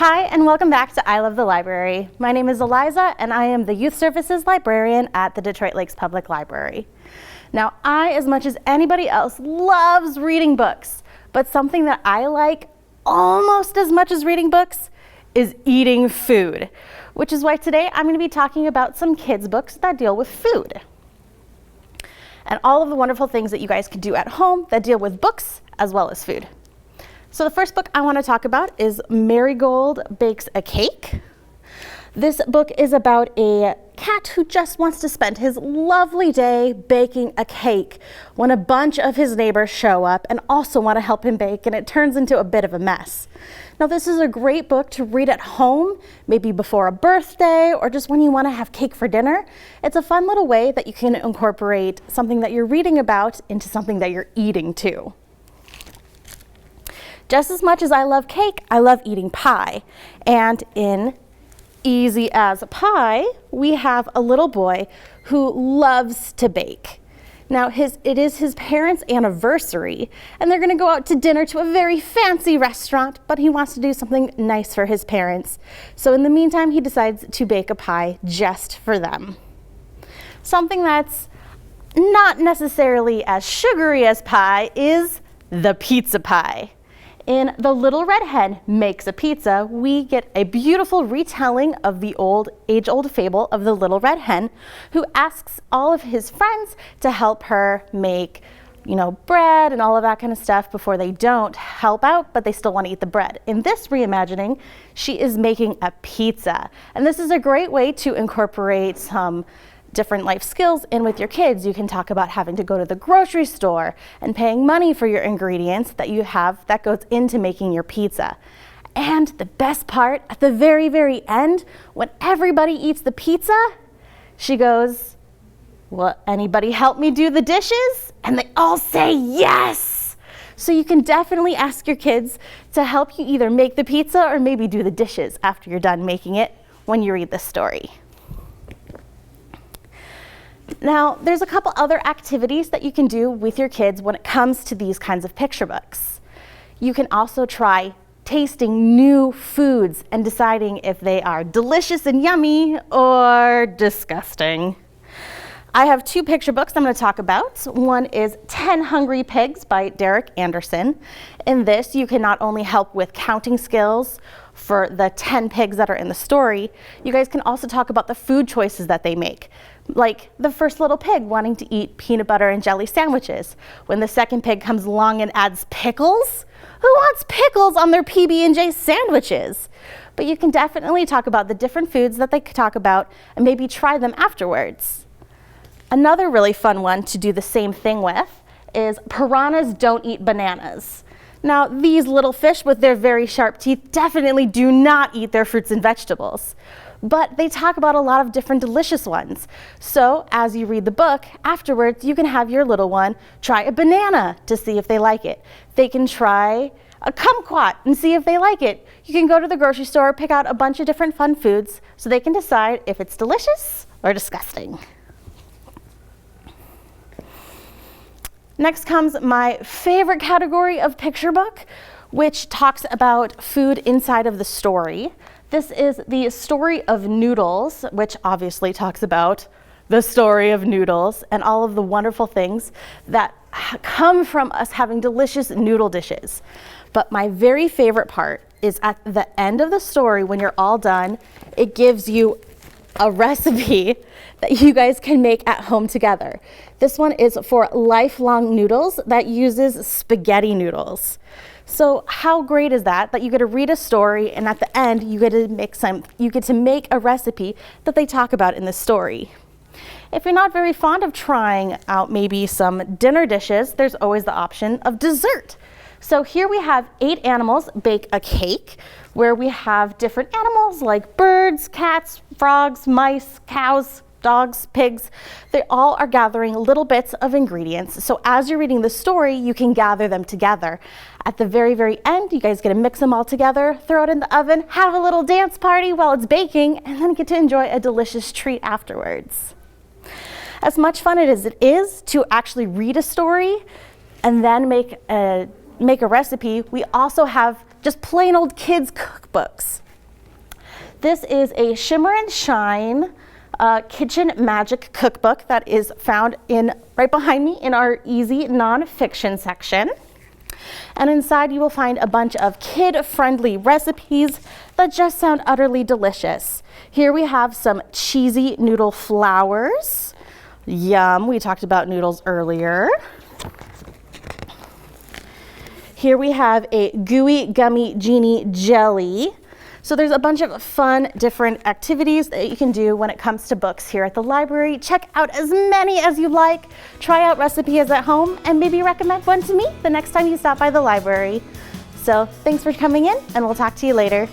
Hi, and welcome back to I Love the Library. My name is Eliza, and I am the Youth Services Librarian at the Detroit Lakes Public Library. Now, I, as much as anybody else, loves reading books, but something that I like almost as much as reading books is eating food, which is why today I'm going to be talking about some kids' books that deal with food and all of the wonderful things that you guys can do at home that deal with books as well as food. So the first book I want to talk about is Marigold Bakes a Cake. This book is about a cat who just wants to spend his lovely day baking a cake when a bunch of his neighbors show up and also want to help him bake, and it turns into a bit of a mess. Now, this is a great book to read at home, maybe before a birthday or just when you want to have cake for dinner. It's a fun little way that you can incorporate something that you're reading about into something that you're eating too. Just as much as I love cake, I love eating pie. And in Easy as Pie, we have a little boy who loves to bake. Now, it is his parents' anniversary, and they're going to go out to dinner to a very fancy restaurant, but he wants to do something nice for his parents. So in the meantime, he decides to bake a pie just for them. Something that's not necessarily as sugary as pie is the pizza pie. In The Little Red Hen Makes a Pizza, we get a beautiful retelling of the age-old fable of the Little Red Hen, who asks all of his friends to help her make, bread and all of that kind of stuff before they don't help out, but they still want to eat the bread. In this reimagining, she is making a pizza. And this is a great way to incorporate some different life skills in with your kids. You can talk about having to go to the grocery store and paying money for your ingredients that you have that goes into making your pizza. And the best part, at the very, very end, when everybody eats the pizza, she goes, "Will anybody help me do the dishes?" And they all say yes. So you can definitely ask your kids to help you either make the pizza or maybe do the dishes after you're done making it when you read this story. Now, there's a couple other activities that you can do with your kids when it comes to these kinds of picture books. You can also try tasting new foods and deciding if they are delicious and yummy or disgusting. I have two picture books I'm going to talk about. One is 10 Hungry Pigs by Derrick Anderson. In this, you can not only help with counting skills for the 10 pigs that are in the story, you guys can also talk about the food choices that they make. Like the first little pig wanting to eat peanut butter and jelly sandwiches. When the second pig comes along and adds pickles, who wants pickles on their PB&J sandwiches? But you can definitely talk about the different foods that they talk about and maybe try them afterwards. Another really fun one to do the same thing with is Piranhas Don't Eat Bananas. Now, these little fish with their very sharp teeth definitely do not eat their fruits and vegetables, but they talk about a lot of different delicious ones. So as you read the book, afterwards you can have your little one try a banana to see if they like it. They can try a kumquat and see if they like it. You can go to the grocery store, pick out a bunch of different fun foods so they can decide if it's delicious or disgusting. Next comes my favorite category of picture book, which talks about food inside of the story. This is the story of Noodles, which obviously talks about the story of noodles and all of the wonderful things that come from us having delicious noodle dishes. But my very favorite part is at the end of the story, when you're all done, it gives you a recipe that you guys can make at home together. This one is for lifelong noodles that uses spaghetti noodles. So how great is that you get to read a story and at the end you get to make a recipe that they talk about in the story. If you're not very fond of trying out maybe some dinner dishes, there's always the option of dessert. So here we have 8 animals bake a cake, where we have different animals like birds, cats, frogs, mice, cows, dogs, pigs. They all are gathering little bits of ingredients. So as you're reading the story, you can gather them together. At the very, very end, you guys get to mix them all together, throw it in the oven, have a little dance party while it's baking, and then get to enjoy a delicious treat afterwards. As much fun as it is to actually read a story and then make a recipe, we also have just plain old kids cookbooks. This is a Shimmer and Shine kitchen magic cookbook that is found right behind me in our easy nonfiction section. And inside you will find a bunch of kid-friendly recipes that just sound utterly delicious. Here we have some cheesy noodle flours. Yum, we talked about noodles earlier. Here we have a gooey gummy genie jelly. So there's a bunch of fun, different activities that you can do when it comes to books here at the library. Check out as many as you like, try out recipes at home, and maybe recommend one to me the next time you stop by the library. So thanks for coming in, and we'll talk to you later.